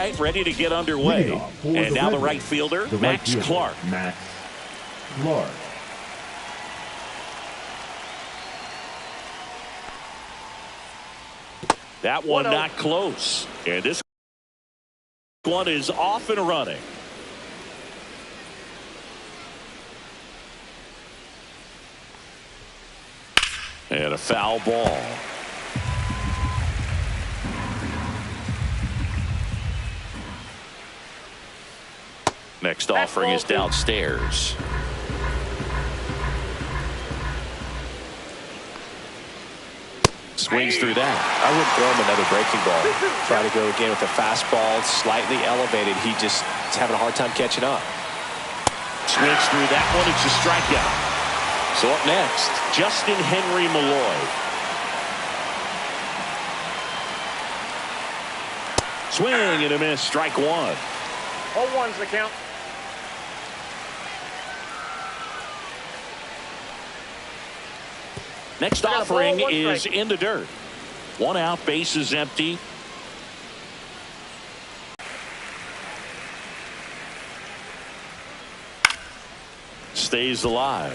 right, ready to get underway. And now the right fielder, Max Clark. Max Clark. That one not close. And this one is off and running. And a foul ball. Next offering is downstairs. Swings through that. I wouldn't throw him another breaking ball. Try to go again with a fastball, slightly elevated. He just is having a hard time catching up. Swings through that one. It's a strikeout. So up next, Justin Henry Malloy. Swing and a miss. Strike one. 0-1's the count. Next offering is in the dirt. One out, base is empty. Stays alive.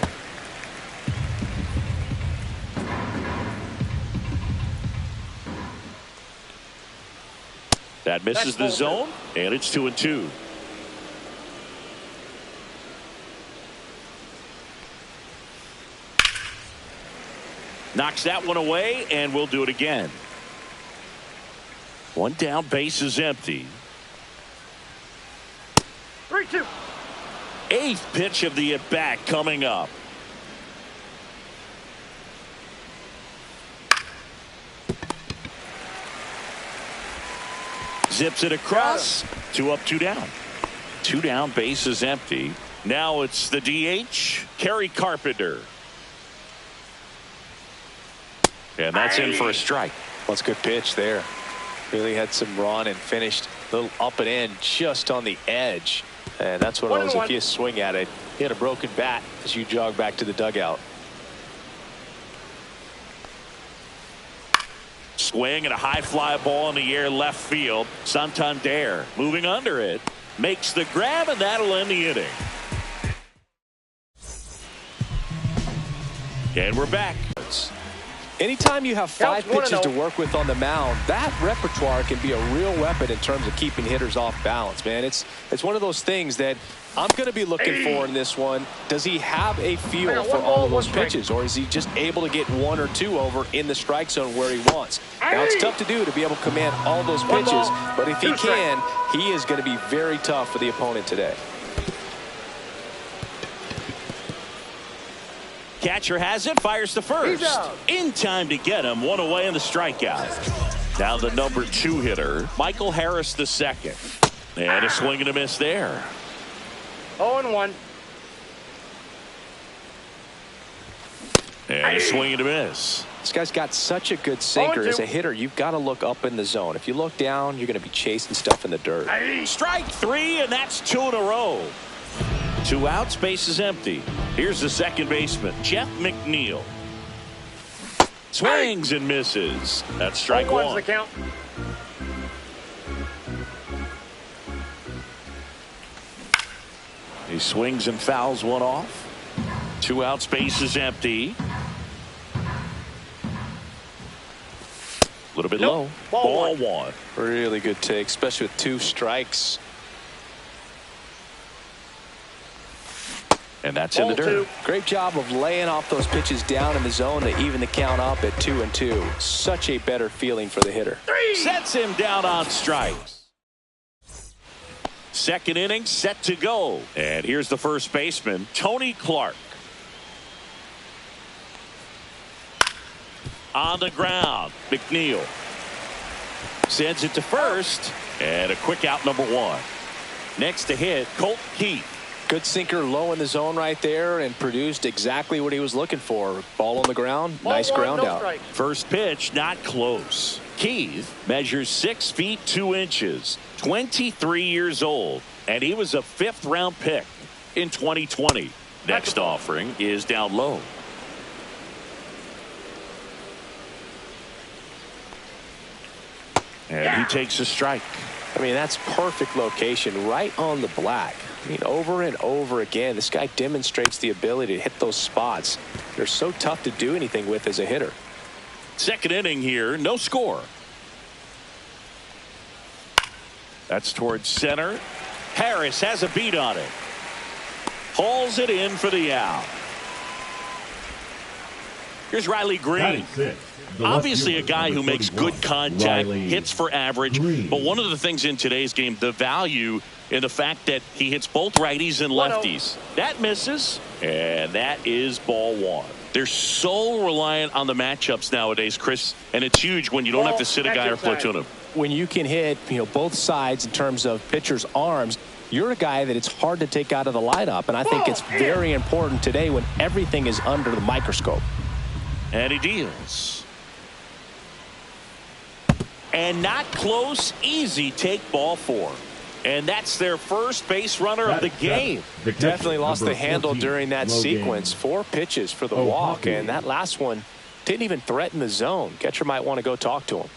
That misses the zone, and it's 2-2. Knocks that one away, and we'll do it again. One down, base is empty. 3-2. Eighth pitch of the at-bat coming up. Zips it across. 2 up, 2 down. 2 down, base is empty. Now it's the DH, Kerry Carpenter. And that's in for a strike. That's a good pitch there. Really had some run and finished a little up and in just on the edge. And that's what it was. If you swing at it, hit a broken bat as you jog back to the dugout. Swing and a high fly ball in the air left field. Santander moving under it. Makes the grab, and that'll end the inning. And we're back. Anytime you have 5 pitches to work with on the mound, that repertoire can be a real weapon in terms of keeping hitters off balance, man. It's one of those things that I'm going to be looking for in this one. Does he have a feel for all of those pitches, or is he just able to get 1 or 2 over in the strike zone where he wants? Now, it's tough to do to be able to command all those pitches, but if he can, he is going to be very tough for the opponent today. Catcher has it, fires to first. In time to get him, 1 away in the strikeout. Now the number 2 hitter, Michael Harris the second. And a swing and a miss there. 0-1. And a swing and a miss. This guy's got such a good sinker. As a hitter, you've got to look up in the zone. If you look down, you're going to be chasing stuff in the dirt. Strike 3, and that's 2 in a row. 2 outs, base is empty. Here's the second baseman, Jeff McNeil. Swings and misses. That's strike 1. The count. He swings and fouls one off. 2 outs, base is empty. A little bit low. Ball 1. Really good take, especially with 2 strikes. And that's in the dirt. Great job of laying off those pitches down in the zone to even the count up at 2-2. Such a better feeling for the hitter. Sets him down on strikes. Second inning set to go. And here's the first baseman, Tony Clark. On the ground, McNeil sends it to first, and a quick out, number 1. Next to hit, Colt Keith. Good sinker low in the zone right there and produced exactly what he was looking for. Ball on the ground, nice ground out. First pitch, not close. Keith measures 6 feet 2 inches, 23 years old, and he was a 5th-round pick in 2020. Next offering is down low. And he takes a strike. I mean, that's perfect location right on the black. I mean, over and over again, this guy demonstrates the ability to hit those spots. They're so tough to do anything with as a hitter. Second inning here, no score. That's towards center. Harris has a beat on it. Hauls it in for the out. Here's Riley Green. Obviously a guy who makes good contact, hits for average. But one of the things in today's game, the value in the fact that he hits both righties and lefties. That misses, and that is ball one. They're so reliant on the matchups nowadays, Chris, and it's huge when you don't have to sit a guy or platoon him. When you can hit, both sides in terms of pitchers' arms, you're a guy that it's hard to take out of the lineup, and I think it's very important today when everything is under the microscope. And he deals. And not close, easy take, ball four. And that's their first base runner of the game. Definitely lost the handle during that sequence. 4 pitches for the walk, and that last one didn't even threaten the zone. Catcher might want to go talk to him.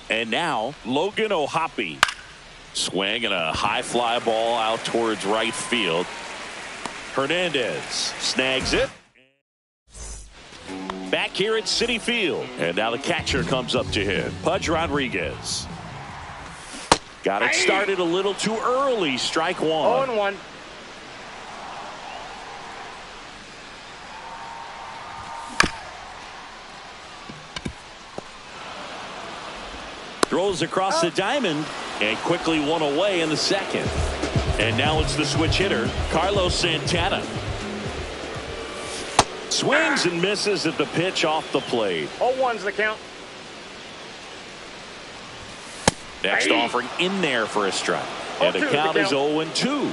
And now Logan O'Hoppe. Swing and a high fly ball out towards right field. Hernandez snags it. Back here at Citi Field. And now the catcher comes up to him. Pudge Rodriguez. Got it started a little too early. Strike one. 0-1. Throws across the diamond and quickly one away in the second. And now it's the switch hitter, Carlos Santana. Swings and misses at the pitch off the plate. 0-1's the count. Next offering in there for a strike. And the count is 0-2.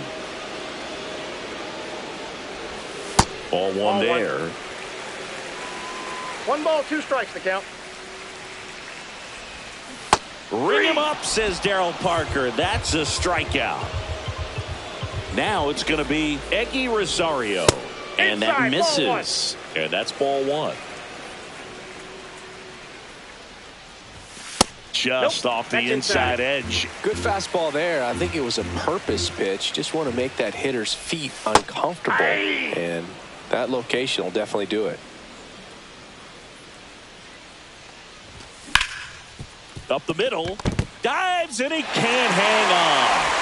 0-1 there. 1 ball, 2 strikes the count. Ring him up, says Darryl Parker. That's a strikeout. Now it's going to be Eggy Rosario. And that misses. And that's ball one. Just off the inside edge. Good fastball there. I think it was a purpose pitch. Just want to make that hitter's feet uncomfortable. And that location will definitely do it. Up the middle. Dives and he can't hang on.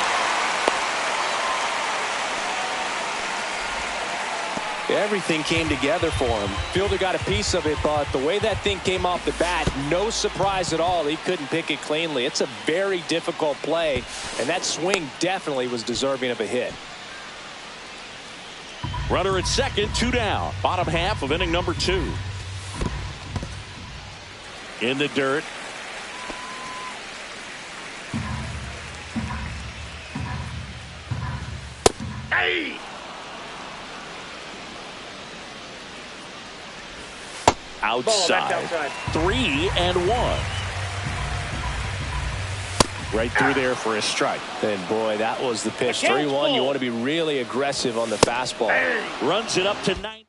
Everything came together for him. Fielder got a piece of it, but the way that thing came off the bat, no surprise at all. He couldn't pick it cleanly. It's a very difficult play, and that swing definitely was deserving of a hit. Runner at second, 2 down. Bottom half of inning number 2. In the dirt. Outside. 3-1. Right through there for a strike. And boy, that was the pitch. 3-1. You want to be really aggressive on the fastball. Runs it up to 90.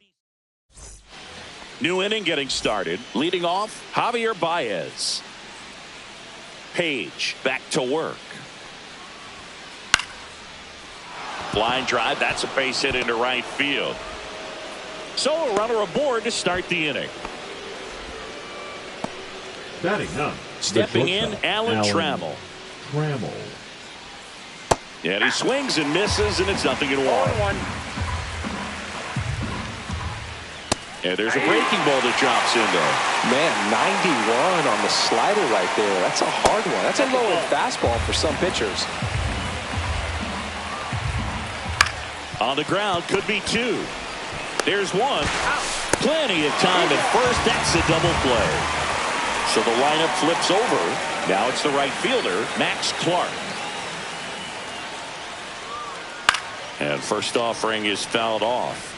New inning getting started. Leading off, Javier Baez. Page back to work. Line drive. That's a base hit into right field. So a runner aboard to start the inning. Batting up. Stepping in, Alan Trammell. And he swings and misses, and it's 0-1. And there's a breaking ball that drops in there. Man, 91 on the slider right there. That's a hard one. That's a lower fastball for some pitchers. On the ground, could be 2. There's 1. Plenty of time at first. That's a double play. So the lineup flips over. Now it's the right fielder, Max Clark. And first offering is fouled off.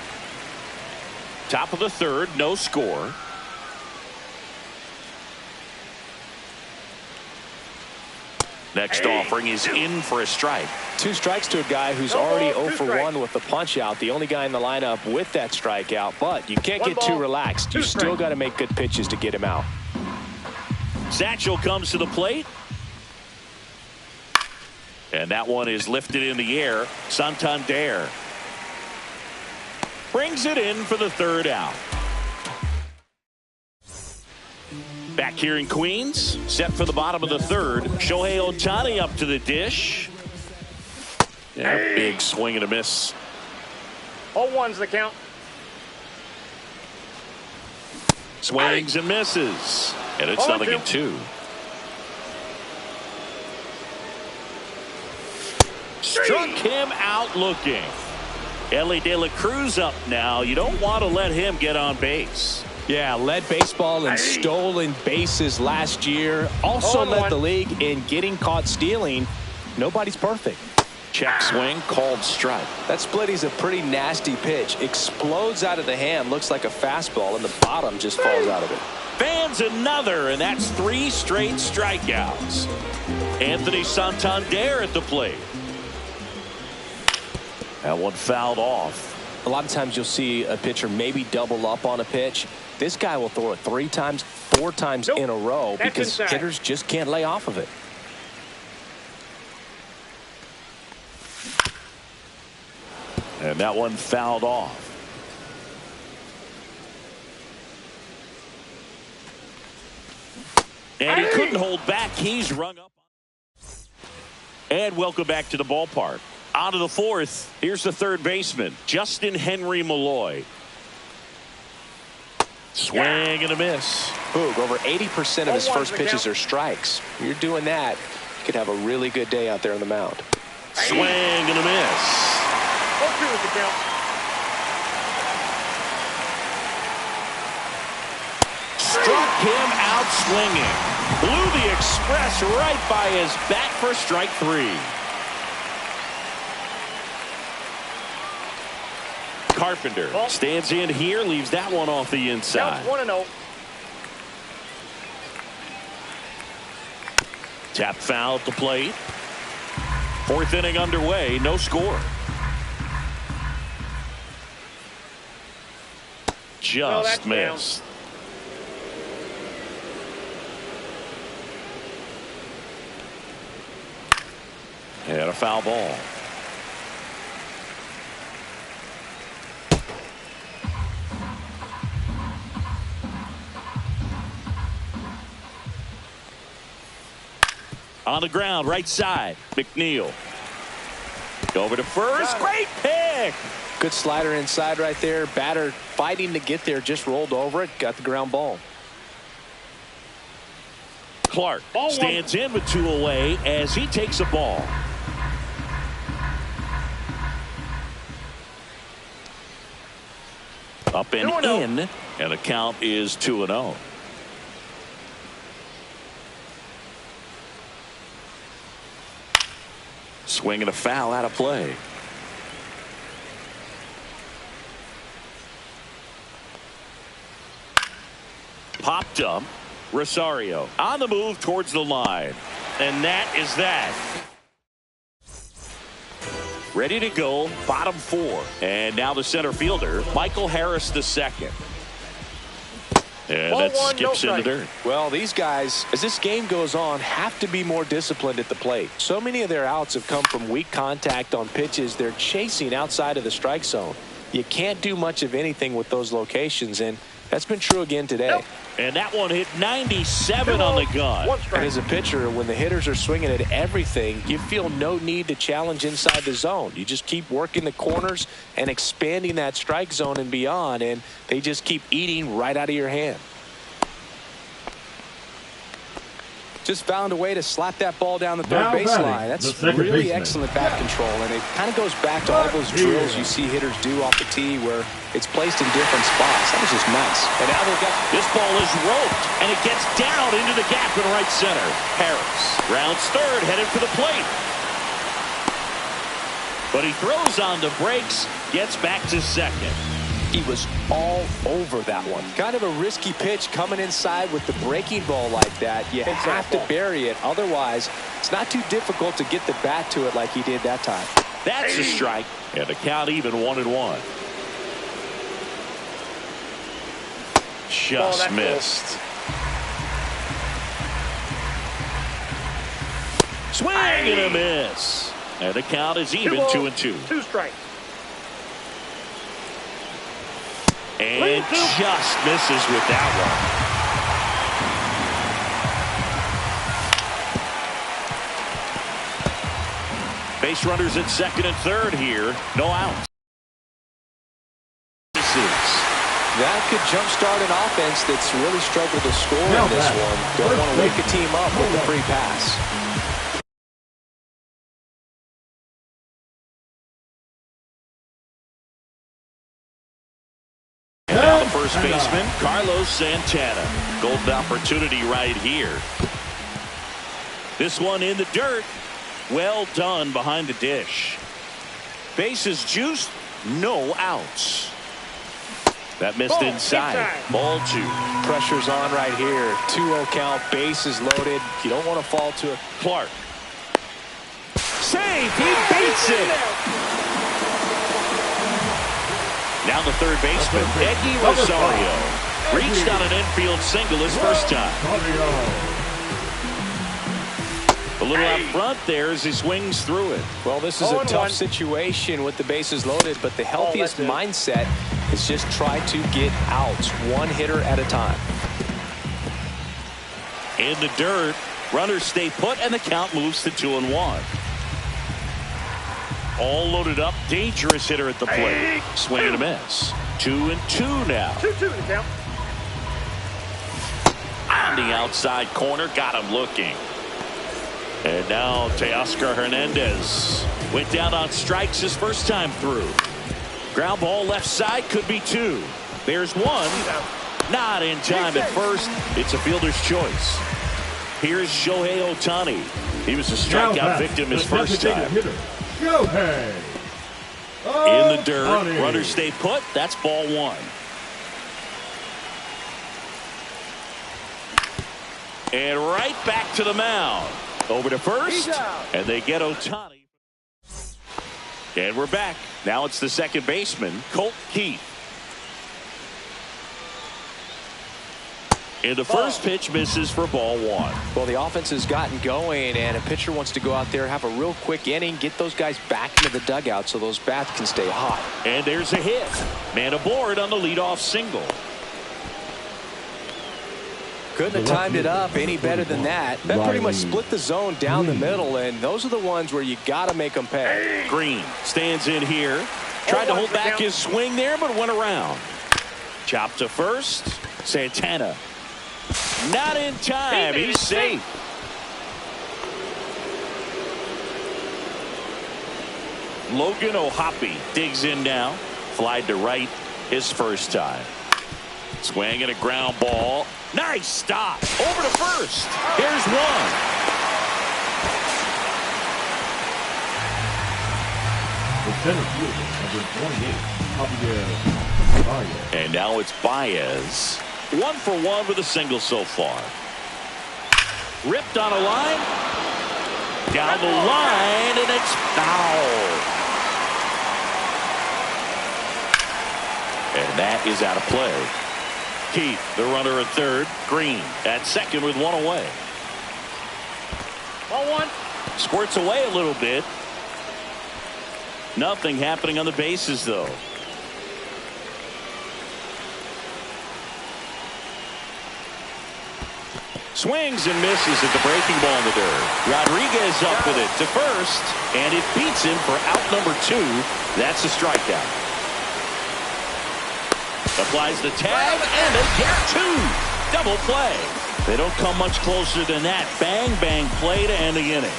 Top of the third, no score. Next offering is in for a strike. 2 strikes to a guy who's already 0 for 1 with the punch out. The only guy in the lineup with that strikeout. But you can't get too relaxed. You still got to make good pitches to get him out. Satchel comes to the plate. And that one is lifted in the air. Santander brings it in for the third out. Back here in Queens, set for the bottom of the third. Shohei Ohtani up to the dish. Yeah, big swing and a miss. 0-1's the count. Swings and misses. And it's 0-2. Struck him out looking. Ellie De La Cruz up now. You don't want to let him get on base. Yeah, led baseball in stolen bases last year. Also led the league in getting caught stealing. Nobody's perfect. Check swing, called strike. That splitty's a pretty nasty pitch. Explodes out of the hand. Looks like a fastball, and the bottom just falls out of it. Fans another, and that's 3 straight strikeouts. Anthony Santander at the plate. That one fouled off. A lot of times you'll see a pitcher maybe double up on a pitch. This guy will throw it 3 times, 4 times in a row because hitters just can't lay off of it. And that one fouled off. And he couldn't hold back. He's rung up. And welcome back to the ballpark. Out of the fourth, here's the third baseman, Justin Henry Malloy. Swing and a miss. Boog, over 80% of his first pitches are strikes. You're doing that, you could have a really good day out there on the mound. Swing and a miss. 0-2 is the count. Struck him out swinging. Blew the express right by his bat for strike 3. Carpenter stands in here, leaves that one off the inside. Counts 1-0. Tap foul at the plate. 4th inning underway, no score. Just missed. And a foul ball. On the ground, right side, McNeil. Over to first, great pick. Good slider inside right there. Batter fighting to get there, just rolled over it, got the ground ball. Clark stands in with 2 away as he takes a ball. Up and in, and the count is 2-0. Swing and a foul out of play. Popped up. Rosario on the move towards the line. And that is that. Ready to go, bottom 4. And now the center fielder, Michael Harris II. And that skips in the dirt. Well, these guys, as this game goes on, have to be more disciplined at the plate. So many of their outs have come from weak contact on pitches they're chasing outside of the strike zone. You can't do much of anything with those locations, and that's been true again today. And that one hit 97 on the gun. And as a pitcher, when the hitters are swinging at everything, you feel no need to challenge inside the zone. You just keep working the corners and expanding that strike zone and beyond, and they just keep eating right out of your hand. Just found a way to slap that ball down the third baseline. That's really excellent bat control, and it kind of goes back to all those drills you see hitters do off the tee where it's placed in different spots. That was just nice. And now they've got this ball is roped, and it gets down into the gap in right center. Harris rounds third, headed for the plate. But he throws on the brakes, gets back to second. He was all over that one. Kind of a risky pitch coming inside with the breaking ball like that. You have to bury it. Otherwise, it's not too difficult to get the bat to it like he did that time. That's a strike. And the count even 1-1. Just missed. Swing and a miss. And the count is even 2-2. 2 strikes. And just misses with that one. Base runners at second and third here. No outs. That could jumpstart an offense that's really struggled to score in this one. Don't want to wake a team up with the free pass. And now the first baseman, Carlos Santana. Golden opportunity right here. This one in the dirt. Well done behind the dish. Bases juiced, no outs. That missed inside. Ball 2. Pressure's on right here. 2-0 count. Bases loaded. You don't want to fall to it. Clark. Save. He beats it. Now the third baseman, Eddie Rosario. Reached on an infield single his first time. A little out front there as he swings through it. Well, this is a tough situation with the bases loaded, but the healthiest mindset is just try to get outs, one hitter at a time. In the dirt, runners stay put, and the count moves to 2-1. All loaded up, dangerous hitter at the plate. Swing and a miss. 2-2 now. 2-2 the count. On the outside corner, got him looking. And now Teoscar Hernandez went down on strikes his first time through. Ground ball left side, could be 2. There's 1. Not in time at first. It's a fielder's choice. Here's Shohei Ohtani. He was a strikeout victim his first time. In the dirt, runners stay put. That's ball 1. And right back to the mound. Over to first, and they get Ohtani. And we're back. Now it's the second baseman, Colt Keith. And the first pitch misses for ball 1. Well, the offense has gotten going, and a pitcher wants to go out there, have a real quick inning, get those guys back into the dugout so those bats can stay hot. And there's a hit. Man aboard on the leadoff single. Couldn't have timed it up any better than that. That pretty much split the zone down the middle, and those are the ones where you got to make them pay. Green stands in here. Tried to hold back his swing there, but went around. Chop to first. Santana. Not in time. He's safe. Logan O'Hoppe digs in now. Fly to right his first time. Swing and a ground ball. Nice stop. Over to first. Here's 1. The center fielder, number 28, Javier. And now it's Baez. 1 for 1 with a single so far. Ripped on a line. Down the line, and it's foul. And that is out of play. Keith, the runner at third. Green at second with 1 away. Ball 1. Squirts away a little bit. Nothing happening on the bases, though. Swings and misses at the breaking ball in the dirt. Rodriguez up with it to first, and it beats him for out number 2. That's a strikeout. Applies the tag, and they get 2. Double play. They don't come much closer than that. Bang, bang play to end the inning.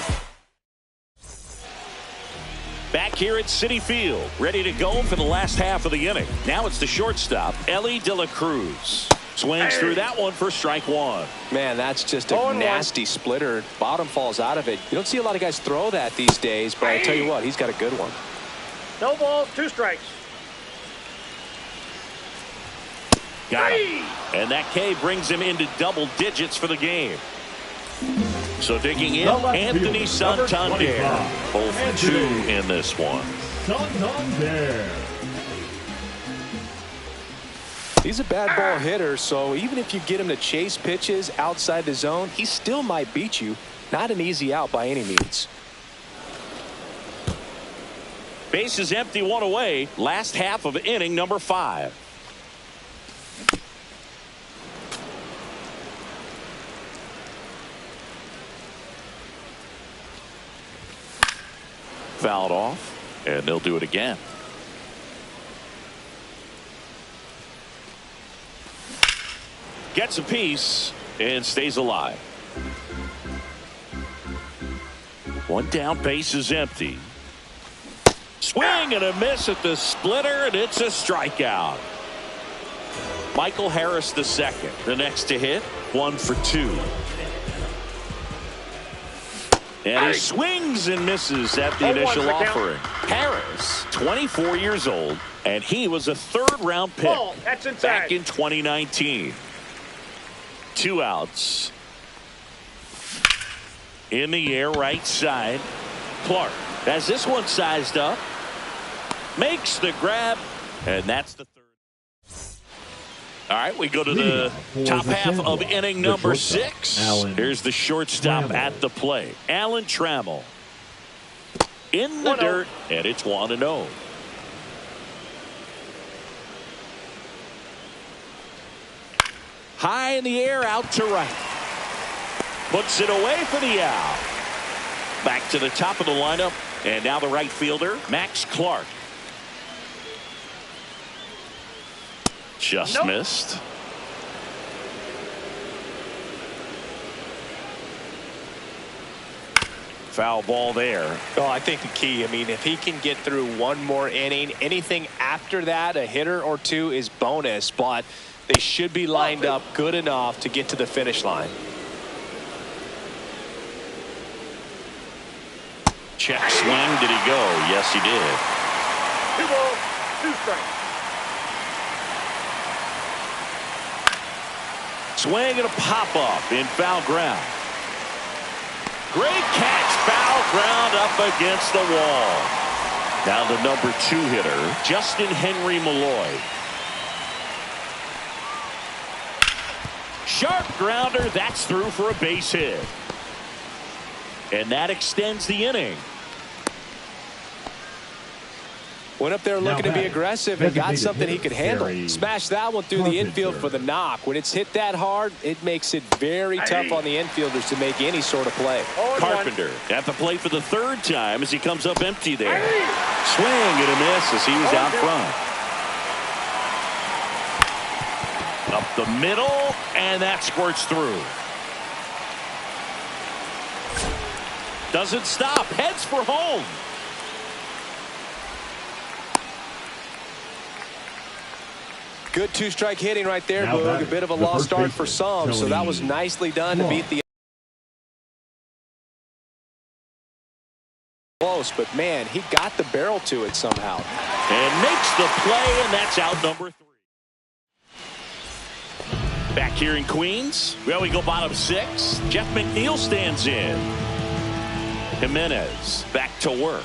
Back here at Citi Field, ready to go for the last half of the inning. Now it's the shortstop, Elly De La Cruz. Swings through that one for strike 1. Man, that's just a nasty splitter. Bottom falls out of it. You don't see a lot of guys throw that these days, but I tell you what, he's got a good one. No balls, 2 strikes. Got him. And that K brings him into double digits for the game. So digging in, Anthony Santander. 0 for 2 in this one. Santander. He's a bad ball hitter, so even if you get him to chase pitches outside the zone, he still might beat you. Not an easy out by any means. Base is empty, one away. Last half of inning number 5. Fouled off, and they'll do it again. Gets a piece and stays alive. One down, base is empty. Swing and a miss at the splitter, and it's a strikeout. Michael Harris the second. The next to hit, 1 for 2. And he swings and misses at the initial offering. Harris, 24 years old, and he was a 3rd-round pick back in 2019. 2 outs. In the air, right side. Clark has this one sized up. Makes the grab, and that's the 3rd. All right, we go to the top half of inning number 6. Here's the shortstop at the plate, Alan Trammell. In the dirt, and it's 1-0. High in the air, out to right. Puts it away for the out. Back to the top of the lineup, and now the right fielder, Max Clark. Just missed. Foul ball there. Oh, I think the key, I mean, if he can get through one more inning, anything after that, a hitter or 2 is bonus, but they should be lined up good enough to get to the finish line. Check swing. Did he go? Yes, he did. 2 balls, 2 strikes. Swing and a pop-up in foul ground. Great catch, foul ground up against the wall. Now the number 2 hitter, Justin Henry Malloy. Sharp grounder, that's through for a base hit. And that extends the inning. Went up there looking to be aggressive and got something he could handle. Smashed that one through the infield for the knock. When it's hit that hard, it makes it very tough on the infielders to make any sort of play. Carpenter at the plate for the 3rd time as he comes up empty there. Swing and a miss as he was out front. Up the middle, and that squirts through. Doesn't stop, heads for home. Good 2-strike hitting right there, Boog. A bit of a lost start for some, so that was nicely done to beat the close, but man, he got the barrel to it somehow. And makes the play, and that's out number 3. Back here in Queens, well, we go bottom 6. Jeff McNeil stands in. Jimenez back to work.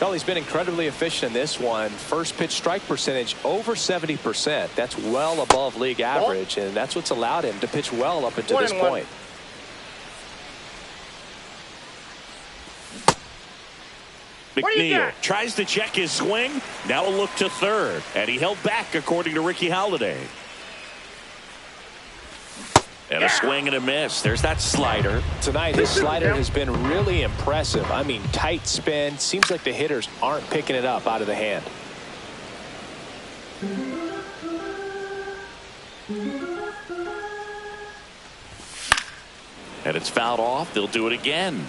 Well, he's been incredibly efficient in this one. First pitch strike percentage over 70%. That's well above league average, and that's what's allowed him to pitch well up until this point. McNeil tries to check his swing. Now a look to 3rd, and he held back according to Ricky Holiday. And a swing and a miss. There's that slider. Tonight, his slider has been really impressive. I mean, tight spin. Seems like the hitters aren't picking it up out of the hand. And it's fouled off. They'll do it again.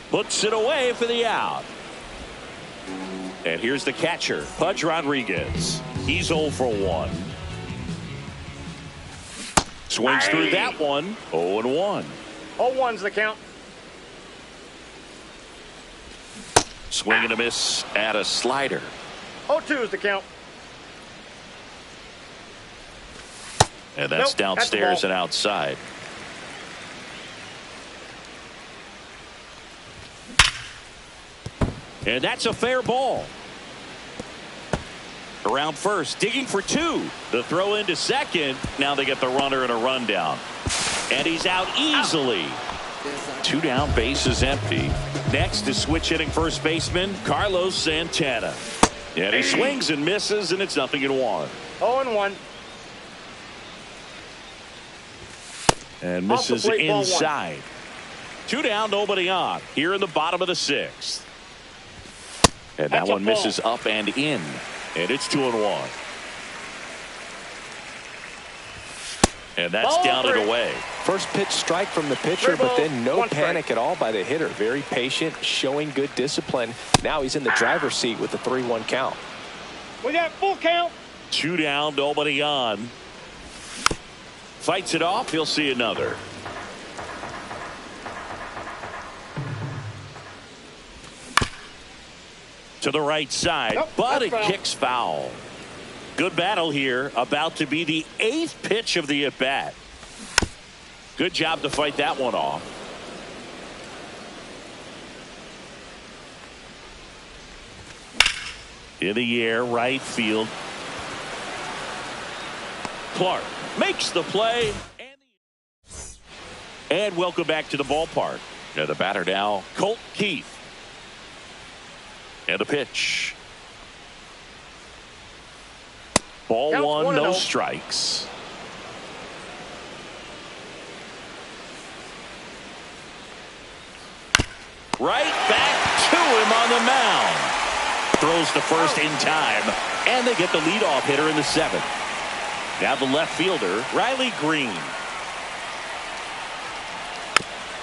Puts it away for the out. And here's the catcher, Pudge Rodriguez. He's 0 for 1. Swings through that one. 0-1. 0-1's the count. Swing and a miss at a slider. 0-2 is the count. And that's downstairs and outside. And that's a fair ball. Around first, digging for two. The throw into second. Now they get the runner and a rundown. And he's out easily. 2 down, base is empty. Next is switch hitting first baseman Carlos Santana. And he swings and misses, and it's 0-1. 0-1. And misses inside. 2 down, nobody on. Here in the bottom of the 6th. And that one misses up and in. And it's 2-1. And that's down and away. First pitch strike from the pitcher, but then no panic at all by the hitter. Very patient, showing good discipline. Now he's in the driver's seat with the 3-1 count. We got full count. 2 down, nobody on. Fights it off. He'll see another. To the right side, but it kicks foul. Good battle here. About to be the 8th pitch of the at-bat. Good job to fight that one off. In the air, right field. Clark makes the play. And welcome back to the ballpark. Now the batter now, Colt Keith. And a pitch. Ball one, no strikes. Right back to him on the mound. Throws to first in time. And they get the leadoff hitter in the 7th. Now the left fielder, Riley Green.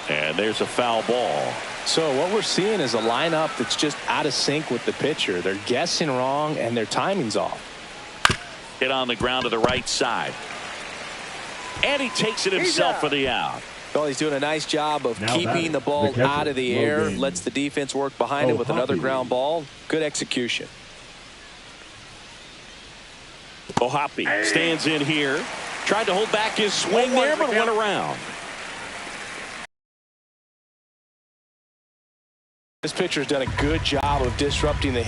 And there's a foul ball. So what we're seeing is a lineup that's just out of sync with the pitcher. They're guessing wrong and their timing's off. Hit on the ground to the right side. And he takes it himself for the out. Well, he's doing a nice job of keeping the ball out of the air. Lets the defense work behind it with another ground ball. Good execution. Ohapi stands in here. Tried to hold back his swing there, but went around. This pitcher's done a good job of disrupting the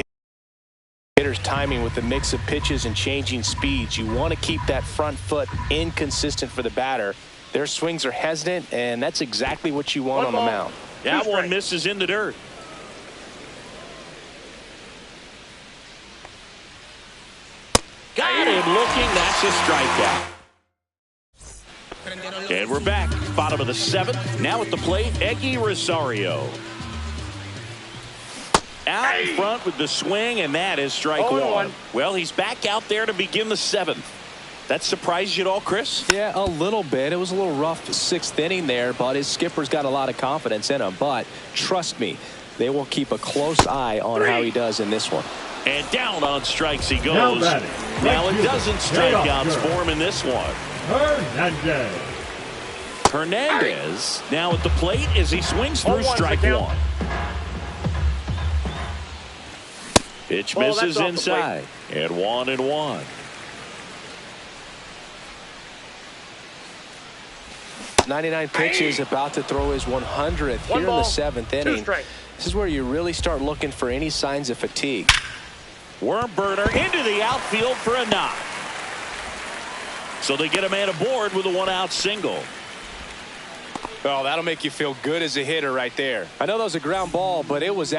hitter's timing with the mix of pitches and changing speeds. You want to keep that front foot inconsistent for the batter. Their swings are hesitant, and that's exactly what you want on the mound. That one misses in the dirt. Got him looking. That's a strikeout. And we're back. Bottom of the 7th. Now at the plate, Eggy Rosario. Out in front with the swing, and that is strike one. Well, he's back out there to begin the 7th. That surprised you at all, Chris? Yeah, a little bit. It was a little rough 6th inning there, but his skipper's got a lot of confidence in him. But trust me, they will keep a close eye on how he does in this one. And down on strikes he goes. Now it doesn't strikeouts for him in this one. Hernandez now at the plate as he swings through strike one. Pitch misses inside. And 1-1. 99 pitches, about to throw his 100th here in the 7th inning. This is where you really start looking for any signs of fatigue. Worm burner into the outfield for a knock. So they get a man aboard with a 1-out single. Oh, that'll make you feel good as a hitter right there. I know that was a ground ball, but it was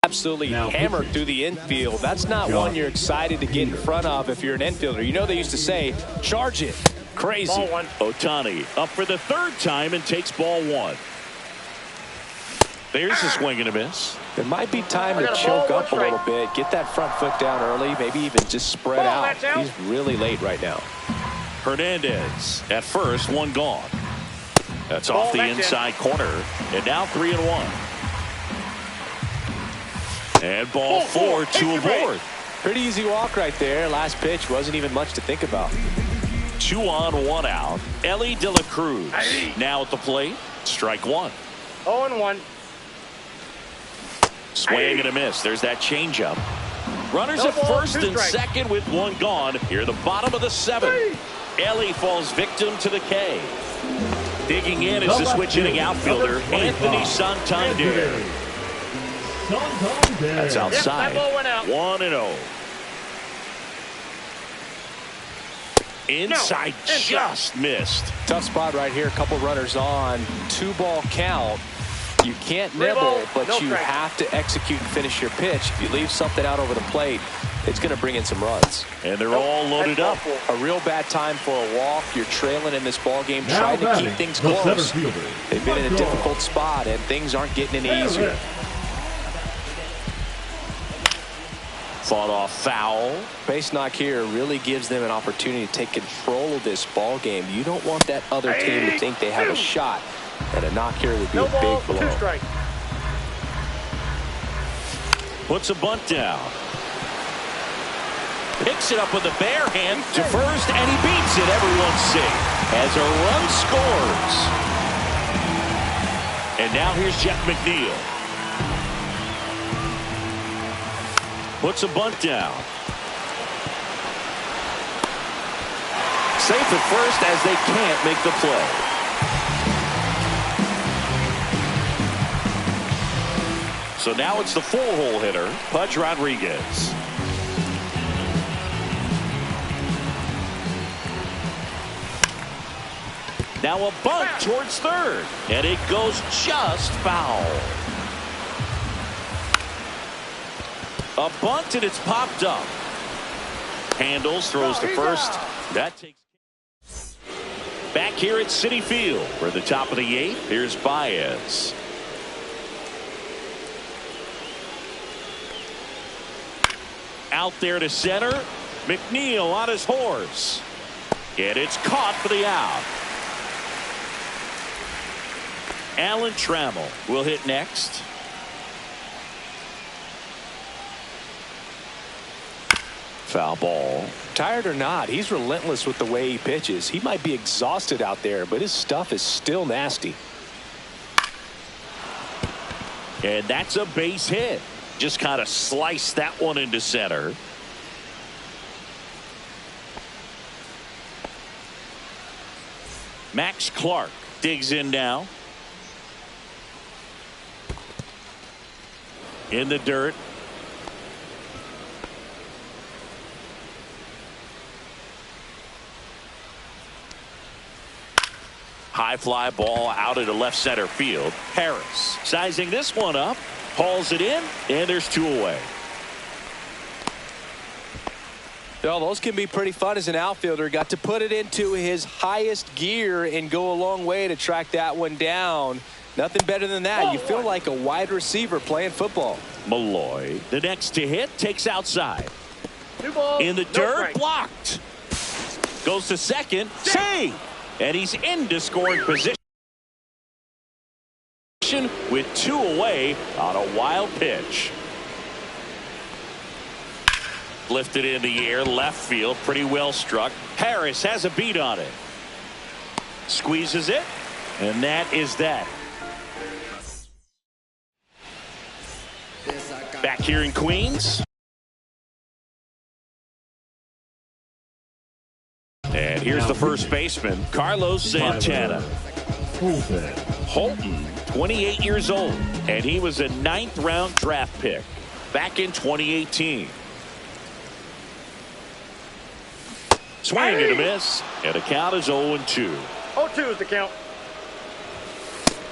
absolutely hammered through the infield. That's not one you're excited to get in front of if you're an infielder. You know they used to say, charge it. Crazy. Ohtani up for the 3rd time and takes ball 1. There's a swing and a miss. It might be time to choke up a little bit, get that front foot down early, maybe even just spread out. He's really late right now. Hernandez at first, one gone. That's off the inside corner, and now 3-1. And ball 4, 2 aboard. Pretty easy walk right there. Last pitch wasn't even much to think about. 2 on, 1 out. Ellie De La Cruz now at the plate. Strike one. 0-1. Swing and a miss. There's that changeup. Runners at first and second with one gone. Here the bottom of the 7th. Ellie falls victim to the K. Digging in is the switch-hitting outfielder, Anthony Santander. That's outside. 1-0. Inside, just missed. Tough spot right here. A couple runners on. 2-ball count. You can't nibble, but you have to execute and finish your pitch. If you leave something out over the plate, it's going to bring in some runs. And they're all loaded up. A real bad time for a walk. You're trailing in this ball game, trying to keep things close. They've been in a difficult spot, and things aren't getting any easier. Fought off foul. Base knock here really gives them an opportunity to take control of this ball game. You don't want that other team to think they have a shot, and a knock here would be a big blow. Puts a bunt down. Picks it up with a bare hand to first, and he beats it. Everyone's safe as a run scores. And now here's Jeff McNeil. Puts a bunt down. Safe at first as they can't make the play. So now it's the full-hole hitter, Pudge Rodriguez. Now a bunt towards third, and it goes just foul. A bunt, and it's popped up. Handles, throws to first. That takes. Back here at Citi Field, for the top of the 8th, here's Baez. Out there to center. McNeil on his horse. And it's caught for the out. Alan Trammell will hit next. Foul ball. Tired or not, he's relentless with the way he pitches. He might be exhausted out there, but his stuff is still nasty. And that's a base hit. Just kind of sliced that one into center. Max Clark digs in now. In the dirt. High fly ball out into left center field. Harris sizing this one up. Hauls it in, and there's 2 away. Well, those can be pretty fun as an outfielder. Got to put it into his highest gear and go a long way to track that one down. Nothing better than that. You feel like a wide receiver playing football. Malloy, the next to hit, takes outside. In the dirt, blocked. Goes to second, save. And he's into scoring position with 2 away on a wild pitch. Lifted in the air, left field, pretty well struck. Harris has a beat on it. Squeezes it, and that is that. Back here in Queens. And here's the first baseman, Carlos Santana. Holton, 28 years old, and he was a 9th round draft pick back in 2018. Swing and a miss, and the count is 0-2. 0-2 is the count.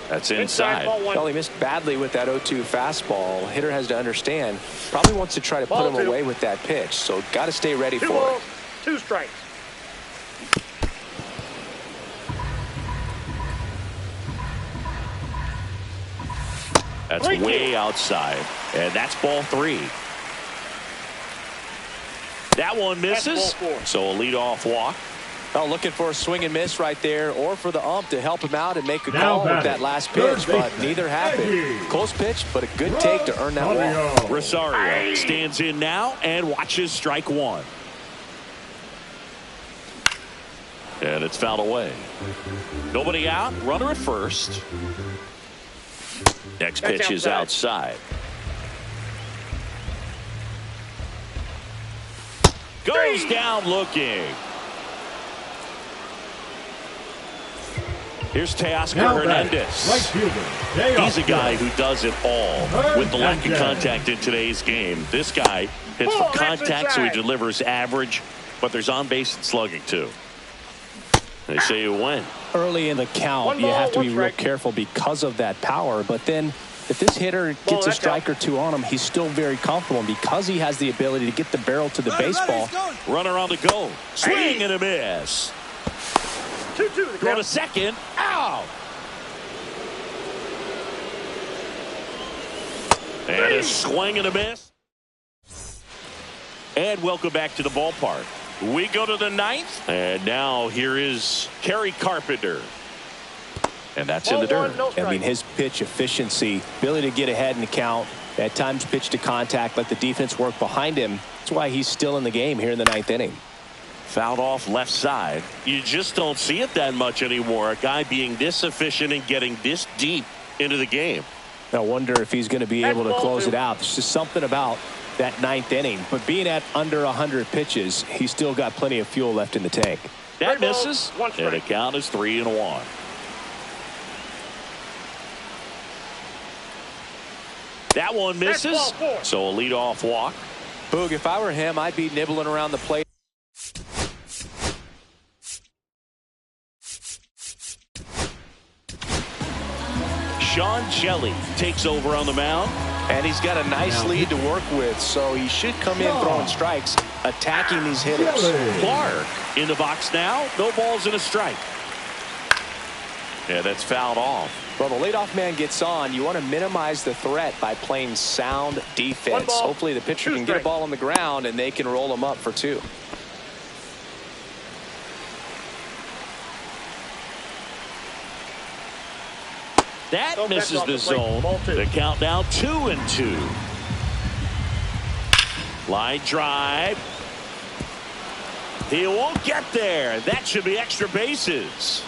That's inside. Well, he missed badly with that 0-2 fastball. Hitter has to understand, probably wants to try to put him away with that pitch, so got to stay ready for it. 2 strikes. That's way outside, and that's ball 3. That one misses, so a leadoff walk. Oh, looking for a swing and miss right there, or for the ump to help him out and make a call with that last pitch, but neither happened. Close pitch, but a good take to earn that walk. Rosario stands in now and watches strike 1. And it's fouled away. Nobody out, runner at first. Next pitch is outside. Goes down looking. Here's Teoscar Now Hernandez. right fielder, He's a guy who does it all with the lack of contact in today's game. This guy hits for contact, so he delivers average, but there's on-base and slugging, too. They say you win. Early in the count, you have to be real careful because of that power, but then if this hitter gets a strike or two on him, he's still very comfortable. And because he has the ability to get the barrel to the baseball. Runner on the go. Swing and a miss. 2-2. Throw to second. Ow! And a swing and a miss. And welcome back to the ballpark. We go to the ninth. And now here is Kerry Carpenter. And that's in the dirt. I mean, his pitch efficiency, ability to get ahead in the count, at times pitch to contact, let the defense work behind him. That's why he's still in the game here in the ninth inning. Fouled off left side. You just don't see it that much anymore. A guy being this efficient and getting this deep into the game. I wonder if he's going to be able to close it out. There's just something about that ninth inning. But being at under 100 pitches, he's still got plenty of fuel left in the tank. That misses. And the count is 3-1. That one misses. So a leadoff walk. Boog, if I were him, I'd be nibbling around the plate. Sean Shelley takes over on the mound. And he's got a nice lead to work with, so he should come in throwing strikes, attacking these hitters. Clark in the box now. No balls and a strike. Yeah, that's fouled off. Well, the leadoff man gets on. You want to minimize the threat by playing sound defense. Hopefully the pitcher can get a ball on the ground and they can roll him up for 2. That misses the zone. The count now 2-2. Line drive. He won't get there. That should be extra bases.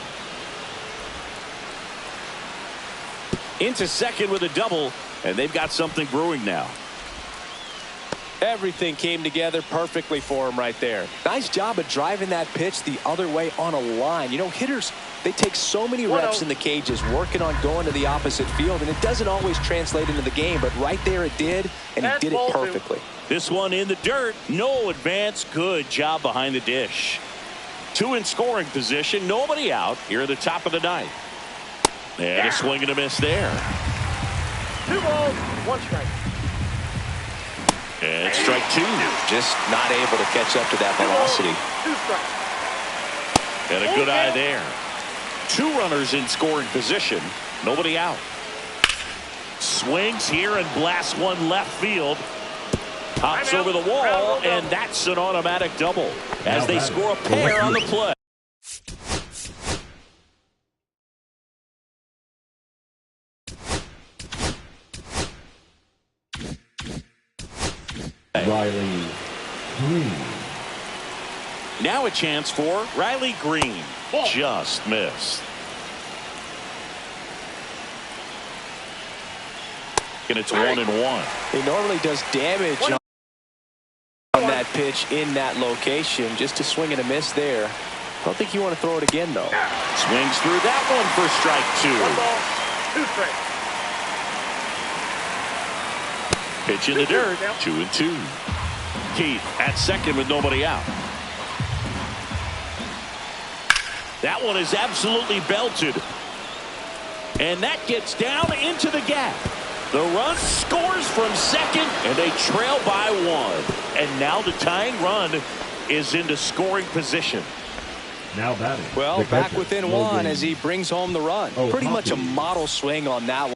Into second with a double, and they've got something brewing now. Everything came together perfectly for him right there. Nice job of driving that pitch the other way on a line. You know, hitters, they take so many reps in the cages working on going to the opposite field, and it doesn't always translate into the game, but right there it did, and he did it perfectly. This one in the dirt. No advance. Good job behind the dish. 2 in scoring position. Nobody out here at the top of the ninth. And a swing and a miss there. 2 balls, 1 strike. And strike 2. Just not able to catch up to that velocity. 2 strikes. And a good eye there. 2 runners in scoring position. Nobody out. Swings here and blasts one left field. Hops over the wall, and that's an automatic double as they score a pair on the play. Riley Green. Now a chance for Riley Green. Just missed. And it's 1-1. He normally does damage on that pitch in that location. Just a swing and a miss there. I don't think you want to throw it again, though. Swings through that one for strike 2. 1 ball, 2 strikes. Pitch in the dirt. 2-2. Keith at second with nobody out. That one is absolutely belted. And that gets down into the gap. The run scores from second, and they trail by 1. And now the tying run is into scoring position. Now batting. Well, back within 1 as he brings home the run. Pretty much a model swing on that one.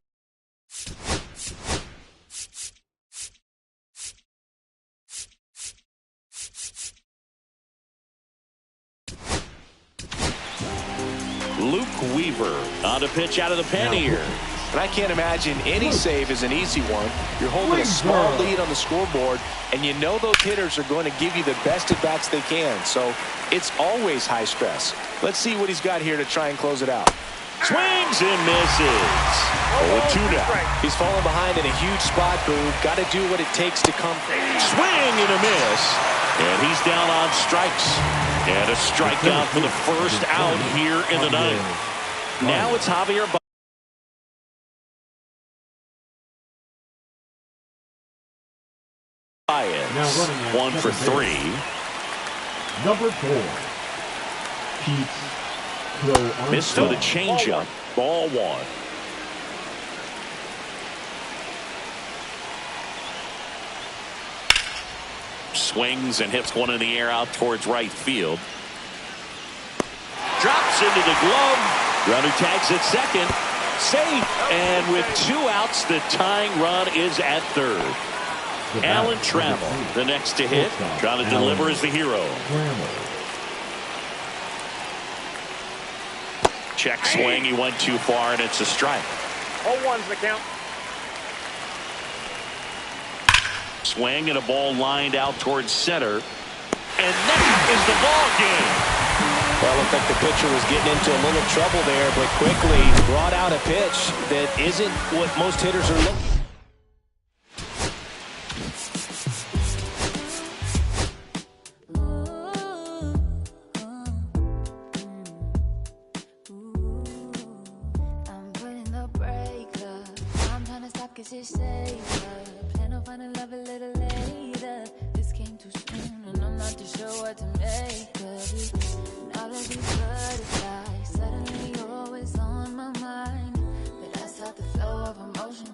Luke Weaver on a pitch out of the pen here. And I can't imagine any save is an easy one. You're holding a small lead on the scoreboard, and you know those hitters are going to give you the best at-bats they can. So it's always high stress. Let's see what he's got here to try and close it out. Swings and misses. 0-2 now. He's falling behind in a huge spot, Boog. Got to do what it takes to come. Swing and a miss. And he's down on strikes. And a strikeout for the first out here in the ninth. Now it's Javier Baez. 1 for 3. Number 4. Pete Crow Missed with a changeup. Ball 1. Swings and hits one in the air out towards right field. Drops into the glove. Runner tags at second. Safe. And with 2 outs, the tying run is at third. Alan Trammell, the next to hit. Trying to deliver as the hero. Check swing. He went too far, and it's a strike. 0-1's the count. Swing and a ball lined out towards center. And that is the ball game. Well, it looked like the pitcher was getting into a little trouble there, but quickly brought out a pitch that isn't what most hitters are looking for. I'm putting the brake up. I'm trying to stop 'cause it's safe.